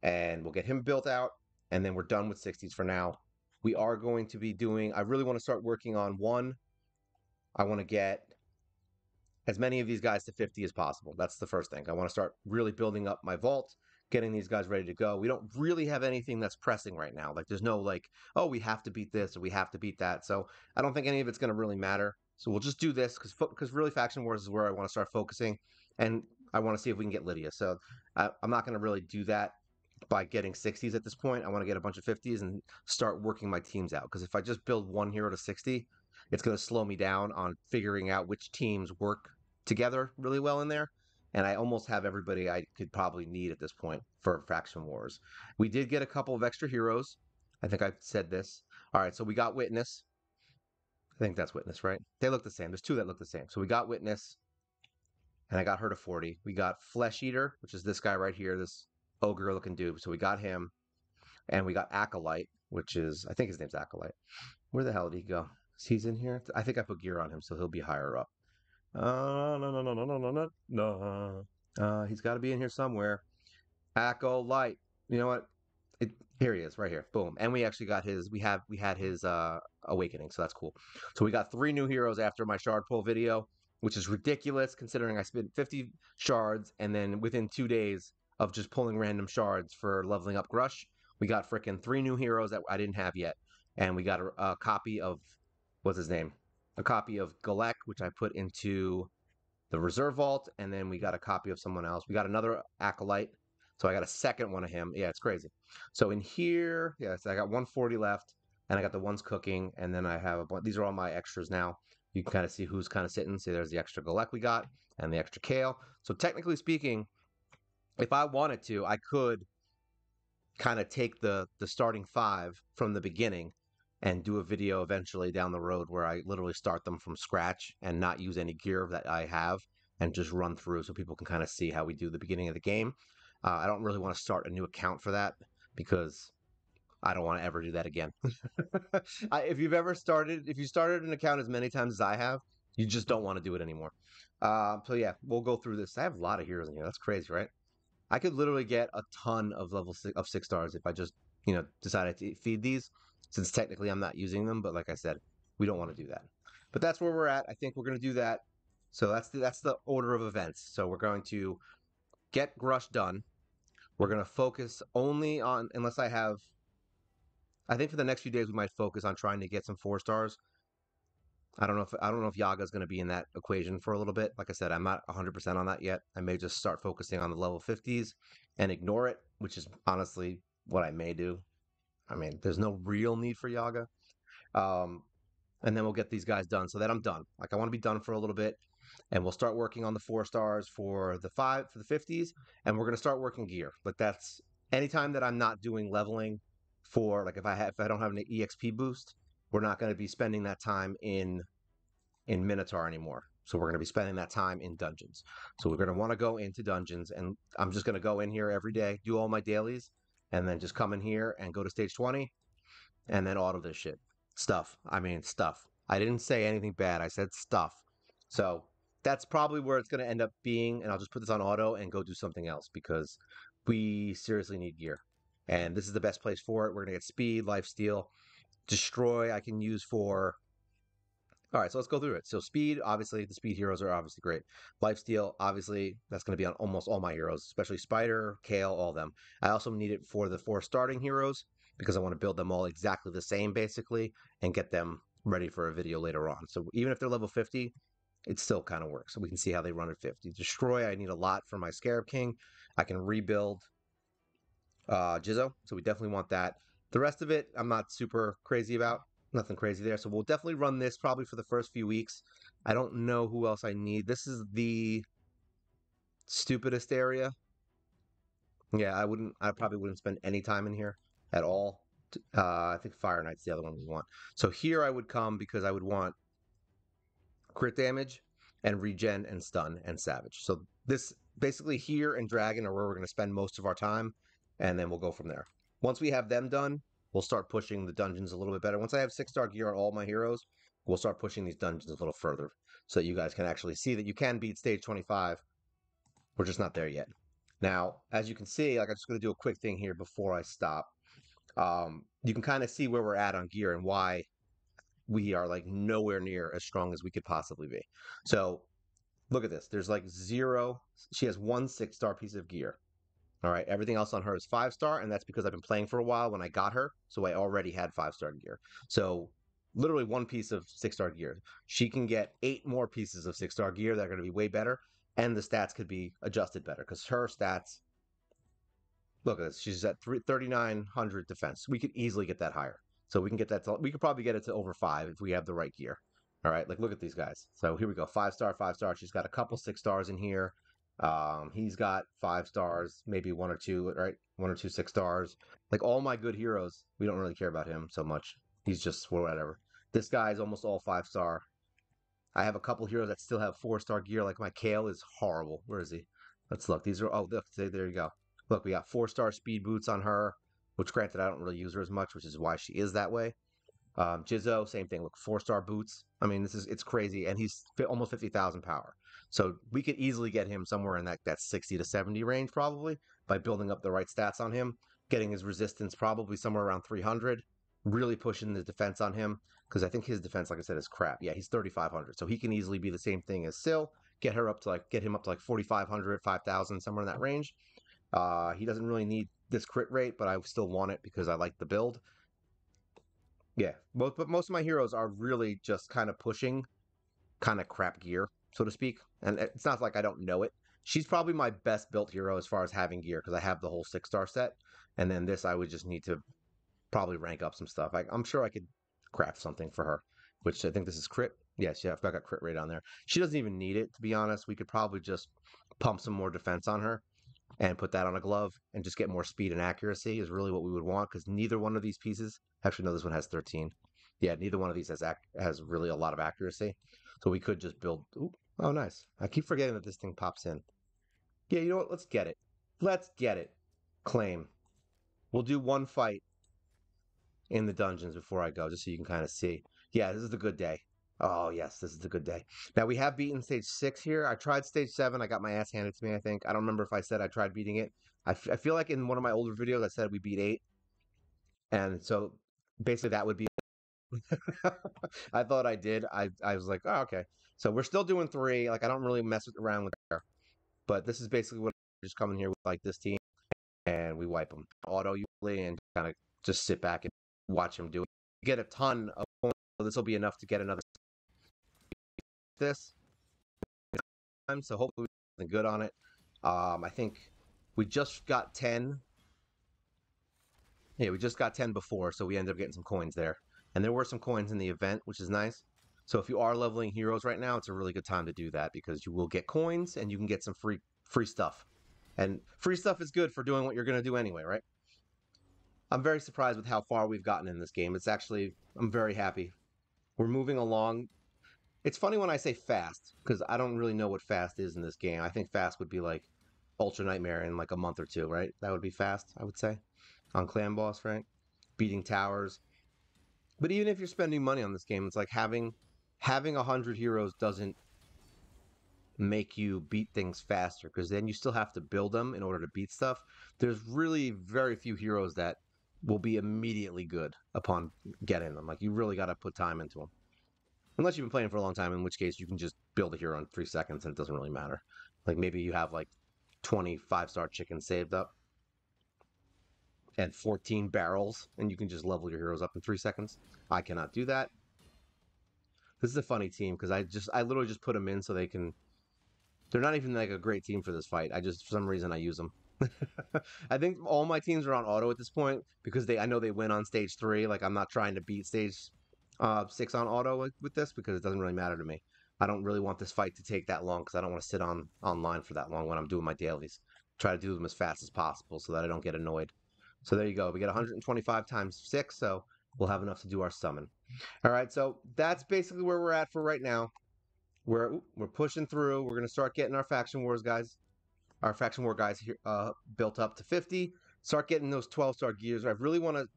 And we'll get him built out. And then we're done with 60s for now. We are going to be doing, I really want to start working on one. I want to get as many of these guys to 50 as possible. That's the first thing. I want to start really building up my vault, getting these guys ready to go. We don't really have anything that's pressing right now. Like there's no like, oh, we have to beat this or we have to beat that. So I don't think any of it's going to really matter. So we'll just do this because really Faction Wars is where I want to start focusing, and I want to see if we can get Lydia. So I'm not going to really do that by getting 60s at this point. I want to get a bunch of 50s and start working my teams out. Because if I just build one hero to 60, it's going to slow me down on figuring out which teams work together really well in there. And I almost have everybody I could probably need at this point for Faction Wars. We did get a couple of extra heroes. I think I said this. All right, so we got Witness. I think that's Witness, right? They look the same. There's two that look the same. So we got Witness, and I got her to 40. We got Flesh Eater, which is this guy right here, this ogre-looking dude. So we got him. And we got Acolyte, which is, I think his name's Acolyte. Where the hell did he go? He's in here? I think I put gear on him, so he'll be higher up. No. He's got to be in here somewhere. Acolyte. You know what? Here he is, right here. Boom. And we actually got his. We had his awakening, so that's cool. So we got 3 new heroes after my shard pull video, which is ridiculous considering I spent 50 shards, and then within 2 days of just pulling random shards for leveling up Grush, we got freaking 3 new heroes that I didn't have yet, and we got a copy of what's his name, a copy of Galek, which I put into the reserve vault, and then we got a copy of someone else. We got another Acolyte, so I got a second one of him. Yeah, it's crazy. So in here, yeah, so I got 140 left, and I got the ones cooking, and then I have a bunch. These are all my extras now. You can kind of see who's kind of sitting. See, there's the extra Galek we got, and the extra Kale. So technically speaking, if I wanted to, I could kind of take the starting 5 from the beginning and do a video eventually down the road where I literally start them from scratch and not use any gear that I have and just run through so people can kind of see how we do the beginning of the game. I don't really want to start a new account for that because I don't want to ever do that again. If you started an account as many times as I have, you just don't want to do it anymore. So yeah, we'll go through this. I have a lot of heroes in here. That's crazy, right? I could literally get a ton of level 6 stars if I just decided to feed these. Since technically I'm not using them, but like I said, we don't want to do that. But that's where we're at. I think we're going to do that. So that's the order of events. So we're going to get Grush done. We're going to focus only on, unless I think for the next few days we might focus on trying to get some 4 stars. I don't know if Yaga's going to be in that equation for a little bit. Like I said, I'm not 100% on that yet. I may just start focusing on the level 50s and ignore it, which is honestly what I may do. I mean, there's no real need for Yaga. and then we'll get these guys done so that I'm done. Like I want to be done for a little bit, and we'll start working on the 4 stars for the 50s, and we're gonna start working gear. But that's anytime that I'm not doing leveling for like if I don't have an EXP boost, we're not gonna be spending that time in Minotaur anymore. So we're going to be spending that time in dungeons. So we're going to want to go into dungeons, and I'm just going to go in here every day, do all my dailies, and then just come in here and go to stage 20, and then auto this shit. Stuff. I mean, stuff. I didn't say anything bad. I said stuff. So that's probably where it's going to end up being, and I'll just put this on auto and go do something else because we seriously need gear. And this is the best place for it. We're going to get speed, lifesteal, destroy. I can use for all right, so let's go through it. So speed, obviously, the speed heroes are obviously great. Lifesteal, obviously, that's going to be on almost all my heroes, especially Spider, Kale, all of them. I also need it for the 4 starting heroes because I want to build them all exactly the same, basically, and get them ready for a video later on. So even if they're level 50, it still kind of works. So we can see how they run at 50. Destroy, I need a lot for my Scarab King. I can rebuild Jizzo, so we definitely want that. The rest of it, I'm not super crazy about. Nothing crazy there. So we'll definitely run this probably for the first few weeks. I don't know who else I need. This is the stupidest area. Yeah, I probably wouldn't spend any time in here at all. I think Fire Knight's the other one we want. So here I would come because I would want crit damage and regen and stun and savage. So this basically here and dragon are where we're going to spend most of our time, and then we'll go from there. Once we have them done, we'll start pushing the dungeons a little bit better. Once I have 6-star gear on all my heroes, we'll start pushing these dungeons a little further so that you guys can actually see that you can beat stage 25. We're just not there yet. Now, as you can see, like I'm just going to do a quick thing here before I stop. You can kind of see where we're at on gear and why we are like nowhere near as strong as we could possibly be. So look at this. There's like 0. She has 1 6-star piece of gear. All right. Everything else on her is 5-star, and that's because I've been playing for a while when I got her. So I already had 5-star gear. So literally 1 piece of 6-star gear. She can get 8 more pieces of 6-star gear that are going to be way better, and the stats could be adjusted better because her stats. Look at this. She's at 3,900 defense. We could easily get that higher. So we can get that. We could probably get it to over 5 if we have the right gear. All right, like look at these guys. So here we go, 5-star, 5-star. She's got a couple 6-stars in here. He's got 5 stars, maybe 1 or 2, right? 1 or 2 6-stars. Like all my good heroes, we don't really care about him so much. He's just whatever. This guy's almost all 5-star. I have a couple heroes that still have 4-star gear. Like my Kale is horrible. Where is he? Let's look. These are look. There you go. Look, we got 4-star speed boots on her, which granted I don't really use her as much, which is why she is that way. Jizzo, same thing. Look, 4-star boots. I mean, it's crazy, and he's almost 50,000 power. So we could easily get him somewhere in that 60 to 70 range probably by building up the right stats on him, getting his resistance probably somewhere around 300, really pushing the defense on him because I think his defense, like I said, is crap. Yeah, he's 3,500, so he can easily be the same thing as Syl. Get him up to like 4,500, 5,000, somewhere in that range. He doesn't really need this crit rate, but I still want it because I like the build. Yeah, but most of my heroes are really just kind of pushing kind of crap gear, so to speak. And it's not like I don't know it. She's probably my best built hero as far as having gear because I have the whole 6-star set. And then this, I would just need to probably rank up some stuff. I'm sure I could craft something for her, which I think this is crit. Yes, yeah, I've got crit rate on there. She doesn't even need it, to be honest. We could probably just pump some more defense on her and put that on a glove and just get more speed and accuracy is really what we would want because neither one of these pieces, actually no, this one has 13. Yeah, neither one of these has really a lot of accuracy. So we could just build. Ooh, oh, nice. I keep forgetting that this thing pops in. Yeah, you know what? Let's get it. Let's get it. Claim. We'll do 1 fight in the dungeons before I go, just so you can kind of see. Yeah, this is the good day. Oh, yes, this is the good day. Now, we have beaten stage 6 here. I tried stage 7. I got my ass handed to me, I think. I don't remember if I said I tried beating it. I feel like in one of my older videos, I said we beat 8. And so basically that would be I thought I did. I was like, oh, okay. So we're still doing 3. Like, I don't really mess around with there. But this is basically what I just come in here with, like, this team. And we wipe them auto usually and kind of just sit back and watch them do it. Get a ton of points. So this will be enough to get another this. So hopefully we something good on it. I think we just got 10. Yeah, we just got 10 before, so we ended up getting some coins there. And there were some coins in the event, which is nice. So if you are leveling heroes right now, it's a really good time to do that because you will get coins and you can get some free stuff. And free stuff is good for doing what you're going to do anyway, right? I'm very surprised with how far we've gotten in this game. It's actually, I'm very happy. We're moving along. It's funny when I say fast because I don't really know what fast is in this game. I think fast would be like Ultra Nightmare in like a month or two, right? That would be fast, I would say, on Clan Boss, right? Beating towers. But even if you're spending money on this game, it's like having 100 heroes doesn't make you beat things faster because then you still have to build them in order to beat stuff. There's really very few heroes that will be immediately good upon getting them. Like you really got to put time into them. Unless you've been playing for a long time, in which case you can just build a hero in 3 seconds and it doesn't really matter. Like maybe you have like 25-star chickens saved up and 14 barrels and you can just level your heroes up in 3 seconds. I cannot do that. This is a funny team because I literally just put them in so they can. They're not even like a great team for this fight. I just for some reason I use them. I think all my teams are on auto at this point because I know they win on stage 3. Like I'm not trying to beat stage 6 on auto with this because it doesn't really matter to me. I don't really want this fight to take that long because I don't want to sit online for that long when I'm doing my dailies. Try to do them as fast as possible so that I don't get annoyed. So there you go. We get 125 times 6, so we'll have enough to do our summon. All right, so that's basically where we're at for right now. We're pushing through. We're gonna start getting our faction wars guys, our faction war guys here built up to 50. Start getting those 12-star gears. I really want to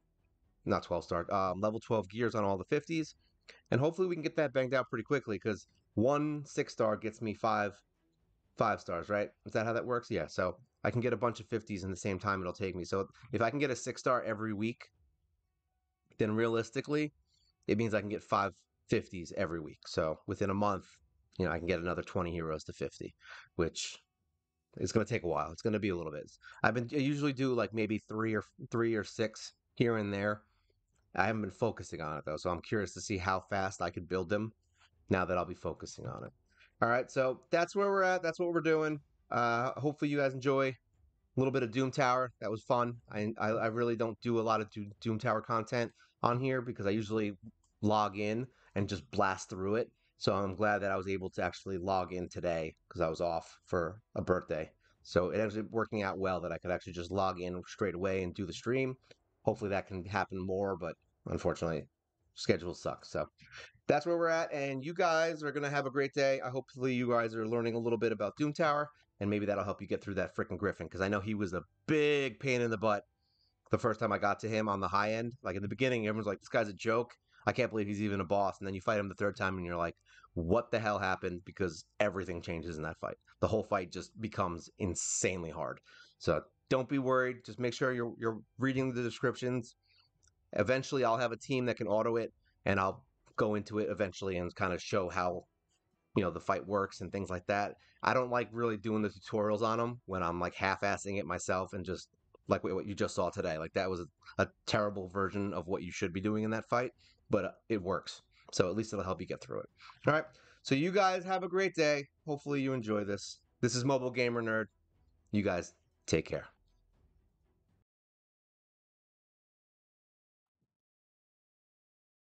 not 12-star level 12 gears on all the 50s, and hopefully we can get that banged out pretty quickly because one 6-star gets me 5 stars, right? Is that how that works? Yeah. So I can get a bunch of 50s in the same time it'll take me. So if I can get a 6-star every week, then realistically it means I can get 5 50s every week. So within a month, I can get another 20 heroes to 50, which is going to take a while. It's going to be a little bit. I usually do like maybe three or six here and there. I haven't been focusing on it though, so I'm curious to see how fast I could build them now that I'll be focusing on it. All right, so that's where we're at. That's what we're doing. Hopefully you guys enjoy a little bit of Doom Tower. That was fun. I really don't do a lot of Doom Tower content on here because I usually log in and just blast through it. So I'm glad that I was able to actually log in today because I was off for a birthday. So it ended up working out well that I could actually just log in straight away and do the stream. Hopefully that can happen more, but unfortunately, schedules suck. So that's where we're at, and you guys are gonna have a great day. Hopefully you guys are learning a little bit about Doom Tower, and maybe that'll help you get through that freaking Griffin, because I know he was a big pain in the butt the first time I got to him on the high end. Like in the beginning, everyone's like, this guy's a joke. I can't believe he's even a boss. And then you fight him the third time and you're like, what the hell happened? Because everything changes in that fight. The whole fight just becomes insanely hard. So don't be worried. Just make sure you're reading the descriptions. Eventually I'll have a team that can auto it and I'll go into it eventually and kind of show how the fight works and things like that. I don't like really doing the tutorials on them when I'm like half-assing it myself and just like what you just saw today. Like that was a terrible version of what you should be doing in that fight, but it works. So at least it'll help you get through it. All right. So you guys have a great day. Hopefully you enjoy this. This is Mobile Gamer Nerd. You guys take care.